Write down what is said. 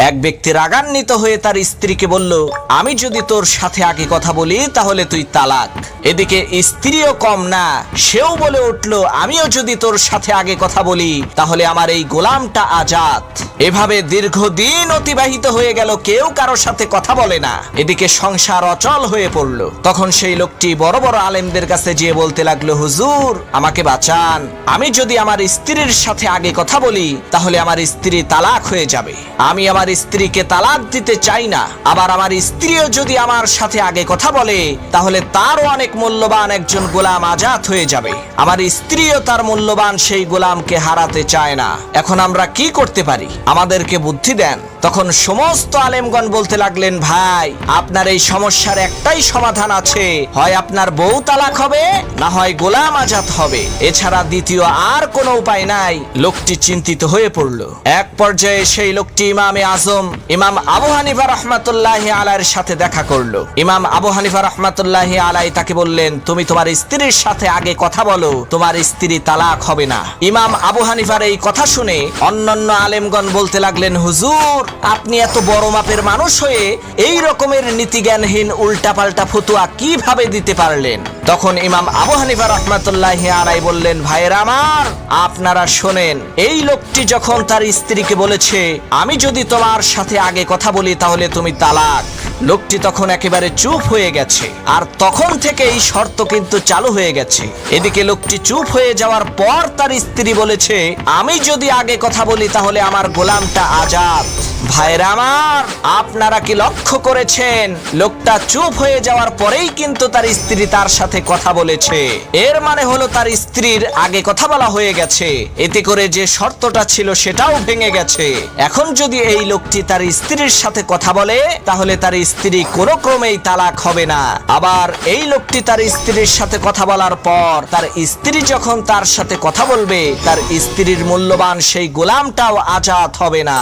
এক ব্যক্তি রাগান্বিত হয়ে তার স্ত্রীকে বলল, আমি যদি তোর সাথে আগে কথা বলি তাহলে তুই তালাক। এদিকে স্ত্রীও কম না, সেও বলে উঠল, আমিও যদি তোর সাথে আগে কথা বলি তাহলে আমার এই গোলামটা আজাদ। এভাবে দীর্ঘদিন অতিবাহিত হয়ে গেল, কেউ কারোর সাথে কথা বলে না। এদিকে সংসার অচল হয়ে পড়ল। তখন সেই লোকটি বড় বড় আলেমদের কাছে যেয়ে বলতে লাগলো, হুজুর আমাকে বাঁচান, আমি যদি আমার স্ত্রীর সাথে আগে কথা বলি তাহলে আমার স্ত্রী তালাক হয়ে যাবে। আমি আমার স্ত্রীকে তালাক দিতে চাই না। আবার আমার স্ত্রীও যদি আমার সাথে আগে কথা বলে তাহলে তারও অনেক মূল্যবান একজন গোলাম আজাদ হয়ে যাবে। আমার স্ত্রীও তার মূল্যবান সেই গোলামকে হারাতে চায় না। এখন আমরা কি করতে পারি? আমাদেরকে বুদ্ধি দেন। তখন সমস্ত আলেমগণ বলতে লাগলেন, ভাই আপনার এই সমস্যার একটাই সমাধান আছে, হয় আপনার বউ তালাক হবে, না হয় গোলাম আজাদ হবে, এছাড়া দ্বিতীয় আর কোনো উপায় নাই। লোকটি চিন্তিত হয়ে পড়ল। এক পর্যায়ে সেই লোকটি ইমামে আজম ইমাম আবু হানিফা রাহমাতুল্লাহি আলাইহির সাথে দেখা করলো। ইমাম আবু হানিফা রাহমাতুল্লাহি আলাইহি তাকে বললেন, তুমি তোমার স্ত্রীর সাথে আগে কথা বলো, তোমার স্ত্রী তালাক হবে না। ইমাম আবু হানিফার এই কথা শুনে অন্যান্য আলেমগণ বলতে লাগলেন, হুজুর আপনি এত বড় মাপের মানুষ হয়ে এই রকমের নীতিজ্ঞানহীন উল্টাপাল্টা ফতোয়া কিভাবে দিতে পারলেন? তখন ইমাম আবু হানিফা রাহমাতুল্লাহি আলাইহি বললেন, ভাইয়েরা আমার, আপনারা শোনেন, এই লোকটি যখন তার স্ত্রীকে বলেছে, আমি যদি তোমার সাথে আগে কথা বলি তাহলে তুমি তালাক, লোকটি তখন একেবারে চুপ হয়ে গেছে। আর তখন থেকে এই শর্ত কিন্তু চালু হয়ে গেছে। এদিকে লোকটি চুপ হয়ে যাওয়ার পর তার স্ত্রী বলেছে, আমি যদি আগে কথা বলি তাহলে আমার গোলামটা আজাদ। ভাইরা আমার, আপনারা কি লক্ষ্য করেছেন, লোকটা চুপ হয়ে যাওয়ার পরেই কিন্তু তার স্ত্রী তার সাথে কথা বলেছে। এর মানে হলো তার স্ত্রীর আগে কথা বলা হয়ে গেছে। এতে করে যে শর্তটা ছিল সেটাও ভেঙে গেছে। এখন যদি এই লোকটি তার স্ত্রীর সাথে কথা বলে তাহলে তার স্ত্রী কোনো ক্রমেই তালাক হবে না। আবার এই লোকটি তার স্ত্রীর সাথে কথা বলার পর তার স্ত্রী যখন তার সাথে কথা বলবে, তার স্ত্রীর মূল্যবান সেই গোলামটাও আজাদ হবে না।